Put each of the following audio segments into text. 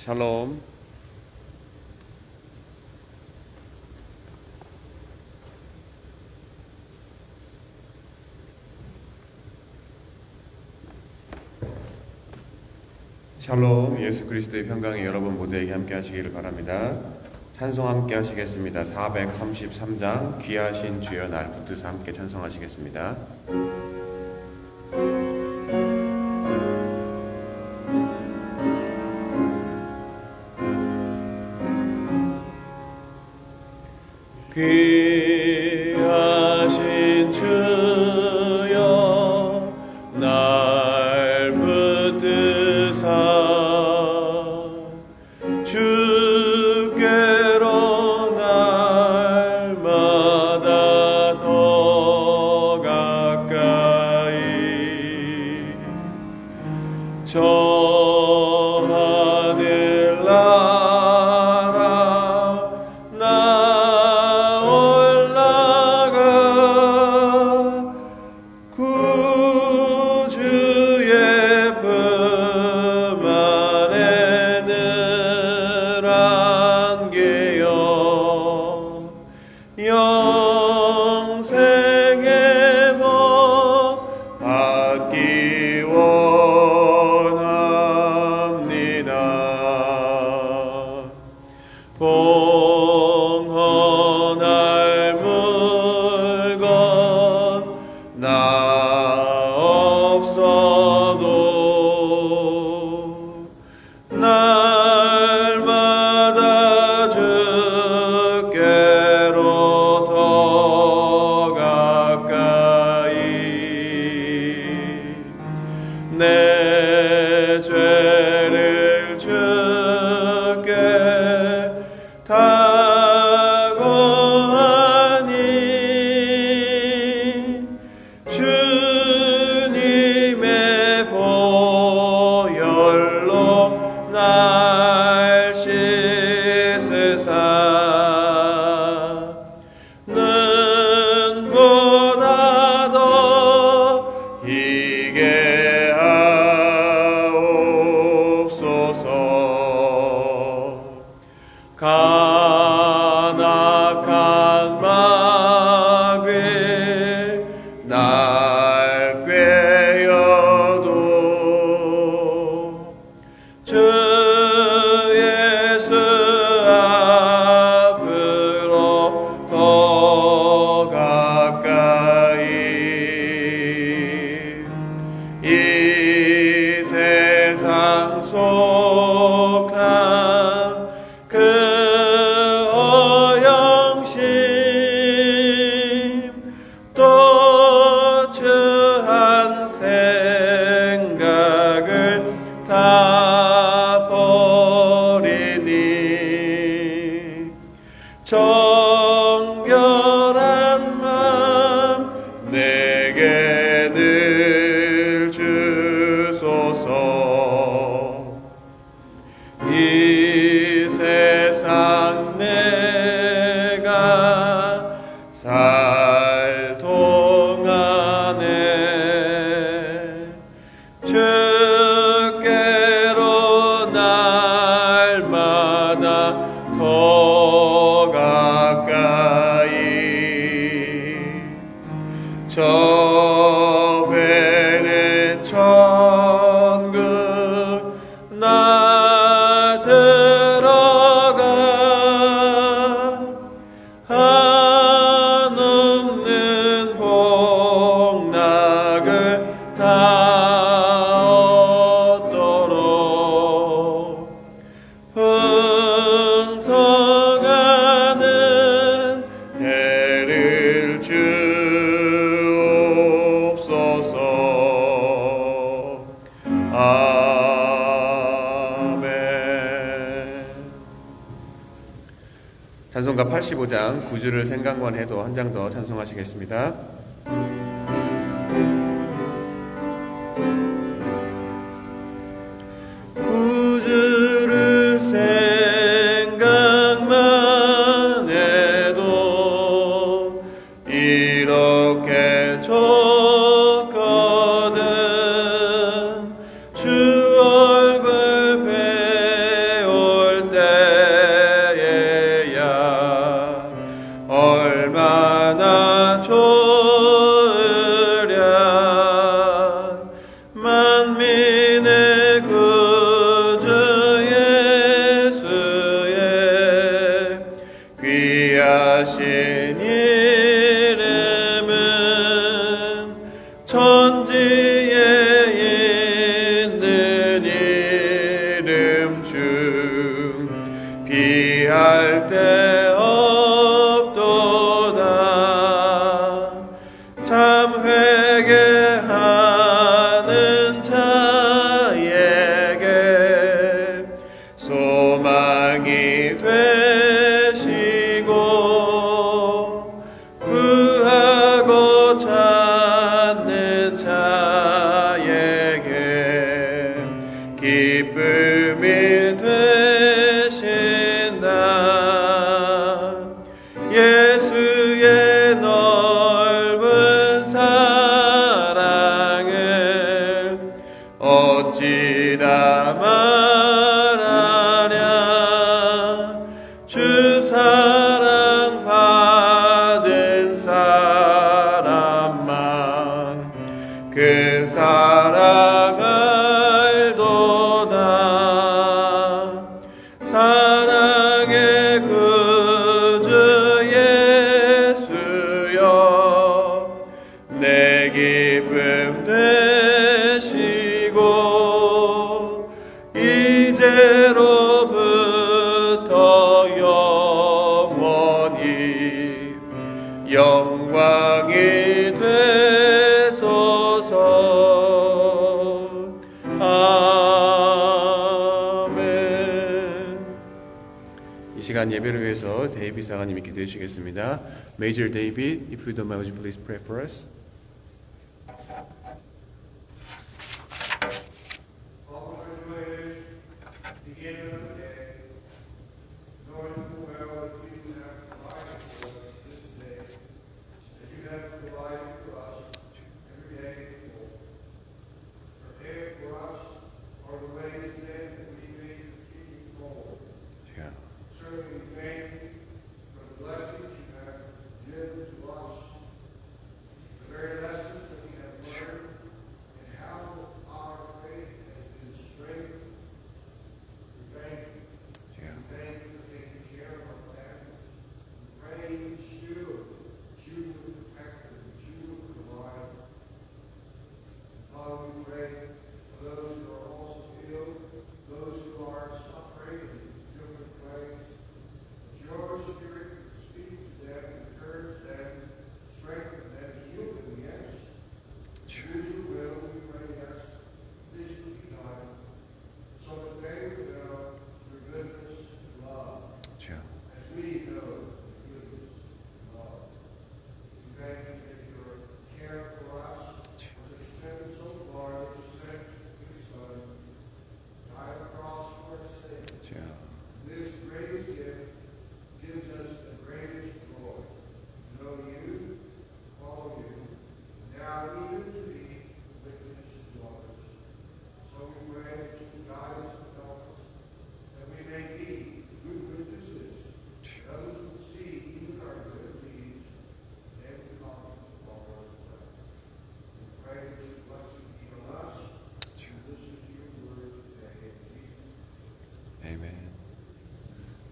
샬롬. 샬롬. 예수 그리스도의 평강이 여러분 모두에게 함께 하시기를 바랍니다. 찬송 함께 하시겠습니다. 433장 귀하신 주여 날 붙드사 함께 찬송하시겠습니다. 귀하신 주여 날 붙드사 주께로 날마다 더 가까이 저 하늘 나라 구주의 품 안에 늘 안겨요 영생의 복 받기 원합니다. 봉헌할 물건 나 없어도 날마다 주께로 더 가까이 내 죄를 주께 다 고하니 주님의 보혈로 날 씻으사 눈보다 더 희게 하옵소서. 간악한 마귀 날 꾀어도 주 예수 앞으로 더 가까이 이 세상 속한 그 또 추한 생각을 다 버리니 정결한 맘 내게 늘 주소서. 이 세상 내가 살 동안에 주께로 날마다 더 가까이 저 베네 천국 나 들어가 한없는 복락을 다 얻도록 풍성하는 해를 주옵소서. 아멘. 찬송가 85장 구주를 생각만 해도 한 장 더 찬송하시겠습니다. 구주를 생각만 해도 이렇게 좋거든 주 얼굴 배워 좋으랴. 만민의 구주 예수의 귀하신 이름은 천지에 있는 이름 중 비할 데 없도다. 참 회개하는 자에게 소망이 되시고 구하고 찾는 자에게 기쁨이 되신다. 예수의 넓은 사랑을 어찌다 말하랴. 주 사랑 받은 사람만 그 사랑 알도다. 사랑의 구주 예수여 내 기쁨 되시고 이제로부터 영원히 영광이 되소서. 아멘. 이 시간 예배를 위해서 데이비 사가님이 기도해 주시겠습니다. Major David, if you don't mind, would you please pray for us?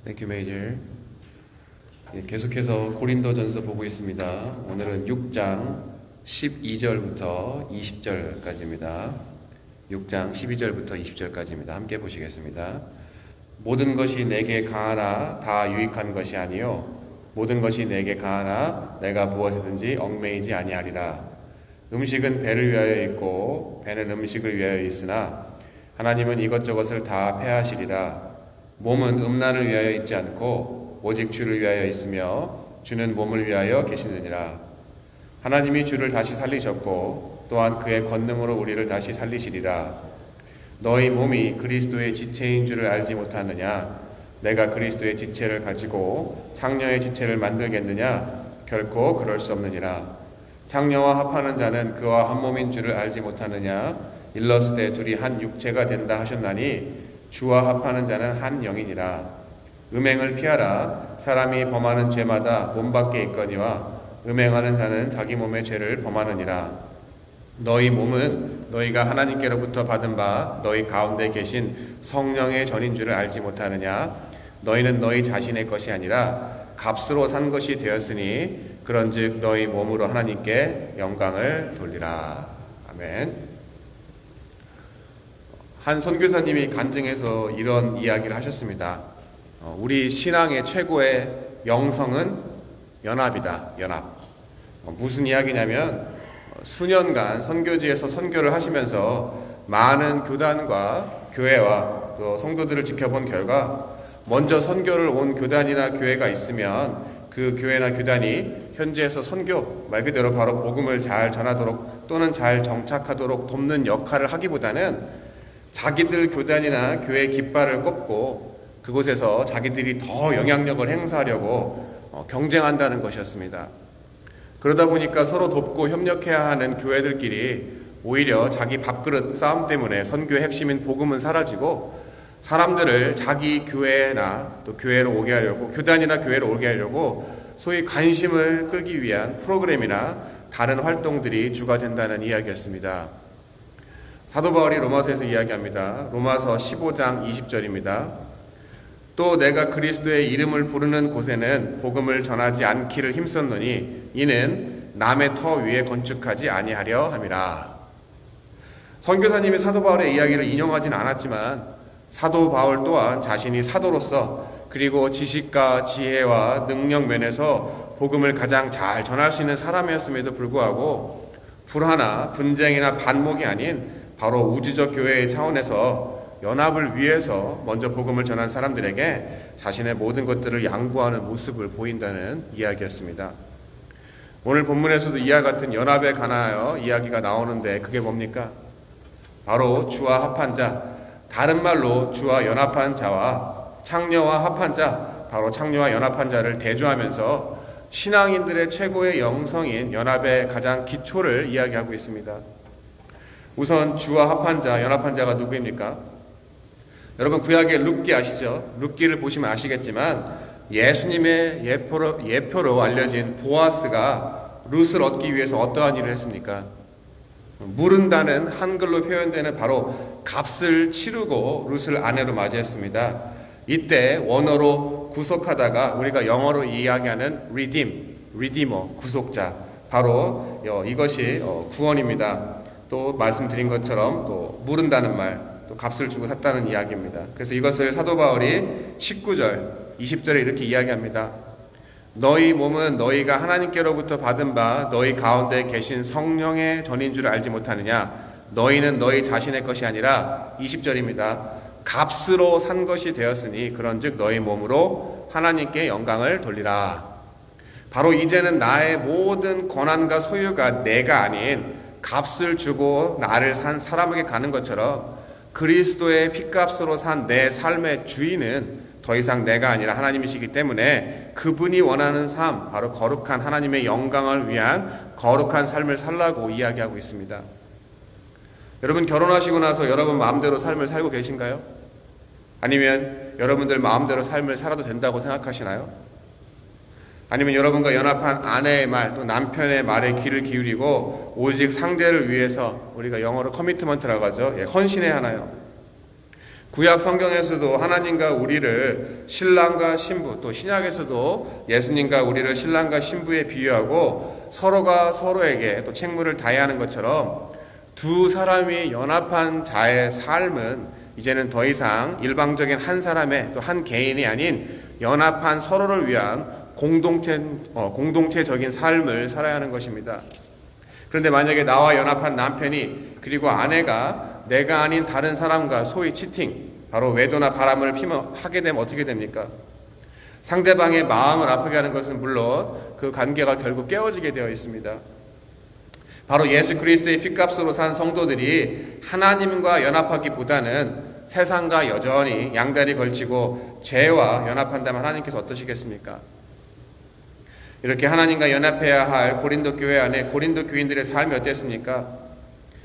Thank you, Major. 계속해서 고린도전서 보고 있습니다. 오늘은 6장 12절부터 20절까지입니다. 6장 12절부터 20절까지입니다. 함께 보시겠습니다. 모든 것이 내게 가하나 다 유익한 것이 아니요 모든 것이 내게 가하나 내가 무엇이든지 얽매이지 아니하리라. 음식은 배를 위하여 있고 배는 음식을 위하여 있으나 하나님은 이것저것을 다 패하시리라. 몸은 음란을 위하여 있지 않고 오직 주를 위하여 있으며 주는 몸을 위하여 계시느니라. 하나님이 주를 다시 살리셨고 또한 그의 권능으로 우리를 다시 살리시리라. 너희 몸이 그리스도의 지체인 줄을 알지 못하느냐? 내가 그리스도의 지체를 가지고 창녀의 지체를 만들겠느냐? 결코 그럴 수 없느니라. 창녀와 합하는 자는 그와 한 몸인 줄을 알지 못하느냐? 일러스되 둘이 한 육체가 된다 하셨나니 주와 합하는 자는 한 영이니라. 음행을 피하라. 사람이 범하는 죄마다 몸 밖에 있거니와 음행하는 자는 자기 몸의 죄를 범하느니라. 너희 몸은 너희가 하나님께로부터 받은 바 너희 가운데 계신 성령의 전인 줄을 알지 못하느냐? 너희는 너희 자신의 것이 아니라 값으로 산 것이 되었으니 그런즉 너희 몸으로 하나님께 영광을 돌리라. 아멘. 한 선교사님이 간증해서 이런 이야기를 하셨습니다. 우리 신앙의 최고의 영성은 연합이다. 연합. 무슨 이야기냐면 수년간 선교지에서 선교를 하시면서 많은 교단과 교회와 또 성도들을 지켜본 결과 먼저 선교를 온 교단이나 교회가 있으면 그 교회나 교단이 현지에서 선교, 말 그대로 바로 복음을 잘 전하도록 또는 잘 정착하도록 돕는 역할을 하기보다는 자기들 교단이나 교회의 깃발을 꼽고 그곳에서 자기들이 더 영향력을 행사하려고 경쟁한다는 것이었습니다. 그러다 보니까 서로 돕고 협력해야 하는 교회들끼리 오히려 자기 밥그릇 싸움 때문에 선교의 핵심인 복음은 사라지고 사람들을 자기 교회나 또 교회로 오게 하려고, 교단이나 교회로 오게 하려고 소위 관심을 끌기 위한 프로그램이나 다른 활동들이 주가 된다는 이야기였습니다. 사도 바울이 로마서에서 이야기합니다. 로마서 15장 20절입니다. 또 내가 그리스도의 이름을 부르는 곳에는 복음을 전하지 않기를 힘썼노니 이는 남의 터 위에 건축하지 아니하려 함이라. 선교사님이 사도 바울의 이야기를 인용하진 않았지만 사도 바울 또한 자신이 사도로서 그리고 지식과 지혜와 능력 면에서 복음을 가장 잘 전할 수 있는 사람이었음에도 불구하고 불화나 분쟁이나 반목이 아닌 바로 우주적 교회의 차원에서 연합을 위해서 먼저 복음을 전한 사람들에게 자신의 모든 것들을 양보하는 모습을 보인다는 이야기였습니다. 오늘 본문에서도 이와 같은 연합에 관하여 이야기가 나오는데 그게 뭡니까? 바로 주와 합한 자, 다른 말로 주와 연합한 자와 창녀와 합한 자, 바로 창녀와 연합한 자를 대조하면서 신앙인들의 최고의 영성인 연합의 가장 기초를 이야기하고 있습니다. 우선 주와 합한 자, 연합한 자가 누구입니까? 여러분 구약의 룻기 아시죠? 룻기를 보시면 아시겠지만 예수님의 예표로 알려진 보아스가 룻을 얻기 위해서 어떠한 일을 했습니까? 무른다는 한글로 표현되는 바로 값을 치르고 룻을 아내로 맞이했습니다. 이때 원어로 구속하다가 우리가 영어로 이야기하는 redeemer, 구속자, 바로 이것이 구원입니다. 또 말씀드린 것처럼 또 무른다는 말, 또 값을 주고 샀다는 이야기입니다. 그래서 이것을 사도 바울이 19절, 20절에 이렇게 이야기합니다. 너희 몸은 너희가 하나님께로부터 받은 바 너희 가운데 계신 성령의 전인 줄 알지 못하느냐? 너희는 너희 자신의 것이 아니라 20절입니다. 값으로 산 것이 되었으니 그런즉 너희 몸으로 하나님께 영광을 돌리라. 바로 이제는 나의 모든 권한과 소유가 내가 아닌 값을 주고 나를 산 사람에게 가는 것처럼 그리스도의 피값으로 산 내 삶의 주인은 더 이상 내가 아니라 하나님이시기 때문에 그분이 원하는 삶, 바로 거룩한 하나님의 영광을 위한 거룩한 삶을 살라고 이야기하고 있습니다. 여러분 결혼하시고 나서 여러분 마음대로 삶을 살고 계신가요? 아니면 여러분들 마음대로 삶을 살아도 된다고 생각하시나요? 아니면 여러분과 연합한 아내의 말, 또 남편의 말에 귀를 기울이고 오직 상대를 위해서 우리가 영어로 커미트먼트라고 하죠. 헌신해야 하나요? 구약 성경에서도 하나님과 우리를 신랑과 신부, 또 신약에서도 예수님과 우리를 신랑과 신부에 비유하고 서로가 서로에게 또 책무를 다해야 하는 것처럼 두 사람이 연합한 자의 삶은 이제는 더 이상 일방적인 한 사람의 또 한 개인이 아닌 연합한 서로를 위한 공동체적인 삶을 살아야 하는 것입니다. 그런데 만약에 나와 연합한 남편이 그리고 아내가 내가 아닌 다른 사람과 소위 치팅, 바로 외도나 바람을 하게 되면 어떻게 됩니까? 상대방의 마음을 아프게 하는 것은 물론 그 관계가 결국 깨어지게 되어 있습니다. 바로 예수 그리스도의 피값으로 산 성도들이 하나님과 연합하기보다는 세상과 여전히 양다리 걸치고 죄와 연합한다면 하나님께서 어떠시겠습니까? 이렇게 하나님과 연합해야 할 고린도 교회 안에 고린도 교인들의 삶이 어땠습니까?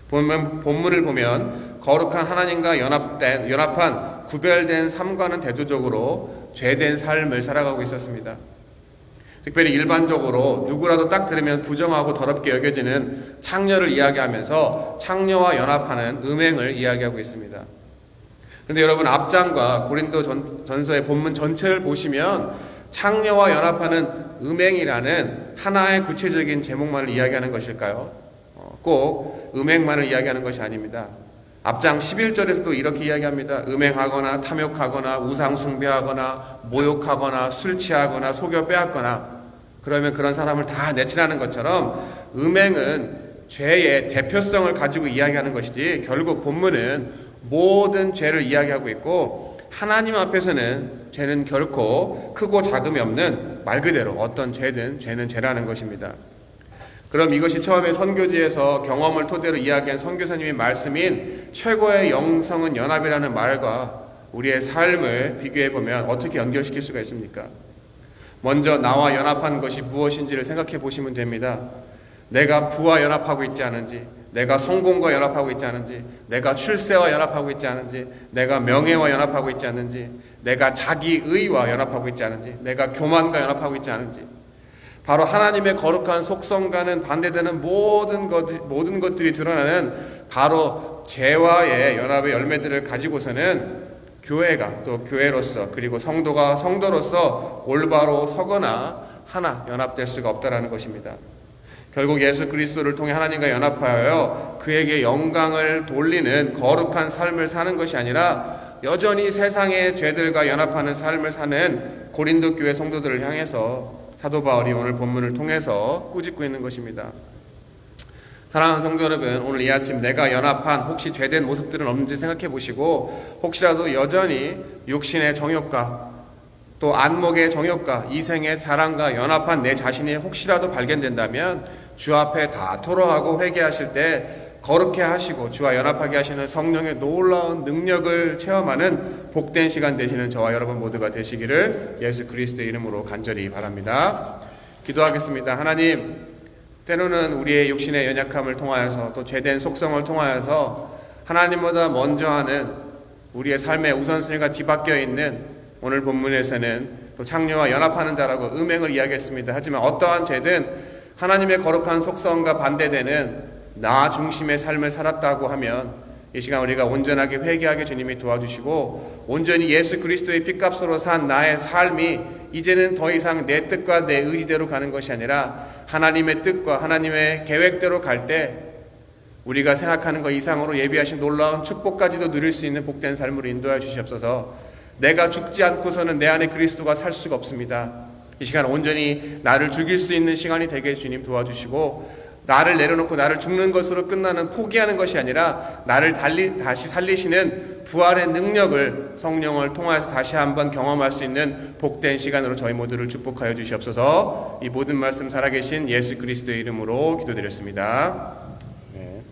본문을 보면 거룩한 하나님과 연합한 구별된 삶과는 대조적으로 죄된 삶을 살아가고 있었습니다. 특별히 일반적으로 누구라도 딱 들으면 부정하고 더럽게 여겨지는 창녀를 이야기하면서 창녀와 연합하는 음행을 이야기하고 있습니다. 그런데 여러분, 앞장과 고린도 전서의 본문 전체를 보시면 창녀와 연합하는 음행이라는 하나의 구체적인 제목만을 이야기하는 것일까요? 꼭 음행만을 이야기하는 것이 아닙니다. 앞장 11절에서도 이렇게 이야기합니다. 음행하거나 탐욕하거나 우상숭배하거나 모욕하거나 술 취하거나 속여 빼앗거나, 그러면 그런 사람을 다 내치라는 것처럼 음행은 죄의 대표성을 가지고 이야기하는 것이지, 결국 본문은 모든 죄를 이야기하고 있고, 하나님 앞에서는 죄는 결코 크고 작음이 없는, 말 그대로 어떤 죄든 죄는 죄라는 것입니다. 그럼 이것이 처음에 선교지에서 경험을 토대로 이야기한 선교사님의 말씀인 최고의 영성은 연합이라는 말과 우리의 삶을 비교해보면 어떻게 연결시킬 수가 있습니까? 먼저 나와 연합한 것이 무엇인지를 생각해 보시면 됩니다. 내가 부와 연합하고 있지 않은지, 내가 성공과 연합하고 있지 않은지, 내가 출세와 연합하고 있지 않은지, 내가 명예와 연합하고 있지 않은지, 내가 자기의와 연합하고 있지 않은지, 내가 교만과 연합하고 있지 않은지, 바로 하나님의 거룩한 속성과는 반대되는 모든 것들이 드러나는 바로 죄와의 연합의 열매들을 가지고서는 교회가, 또 교회로서, 그리고 성도가 성도로서 올바로 서거나 하나 연합될 수가 없다라는 것입니다. 결국 예수 그리스도를 통해 하나님과 연합하여 그에게 영광을 돌리는 거룩한 삶을 사는 것이 아니라 여전히 세상의 죄들과 연합하는 삶을 사는 고린도 교회 성도들을 향해서 사도 바울이 오늘 본문을 통해서 꾸짖고 있는 것입니다. 사랑하는 성도 여러분, 오늘 이 아침 내가 연합한 혹시 죄된 모습들은 없는지 생각해 보시고, 혹시라도 여전히 육신의 정욕과 또 안목의 정욕과 이생의 자랑과 연합한 내 자신이 혹시라도 발견된다면 주 앞에 다 토로하고 회개하실 때 거룩해 하시고 주와 연합하게 하시는 성령의 놀라운 능력을 체험하는 복된 시간 되시는 저와 여러분 모두가 되시기를 예수 그리스도의 이름으로 간절히 바랍니다. 기도하겠습니다. 하나님, 때로는 우리의 육신의 연약함을 통하여서 또 죄된 속성을 통하여서 하나님보다 먼저 하는 우리의 삶의 우선순위가 뒤바뀌어 있는 오늘 본문에서는 또 창녀와 연합하는 자라고 음행을 이야기했습니다. 하지만 어떠한 죄든 하나님의 거룩한 속성과 반대되는 나 중심의 삶을 살았다고 하면 이 시간 우리가 온전하게 회개하게 주님이 도와주시고, 온전히 예수 그리스도의 핏값으로 산 나의 삶이 이제는 더 이상 내 뜻과 내 의지대로 가는 것이 아니라 하나님의 뜻과 하나님의 계획대로 갈 때 우리가 생각하는 것 이상으로 예비하신 놀라운 축복까지도 누릴 수 있는 복된 삶으로 인도하여 주시옵소서. 내가 죽지 않고서는 내 안에 그리스도가 살 수가 없습니다. 이 시간 온전히 나를 죽일 수 있는 시간이 되게 주님 도와주시고, 나를 내려놓고 나를 죽는 것으로 끝나는 포기하는 것이 아니라 나를 다시 살리시는 부활의 능력을 성령을 통해서 다시 한번 경험할 수 있는 복된 시간으로 저희 모두를 축복하여 주시옵소서. 이 모든 말씀 살아계신 예수 그리스도의 이름으로 기도드렸습니다. 네.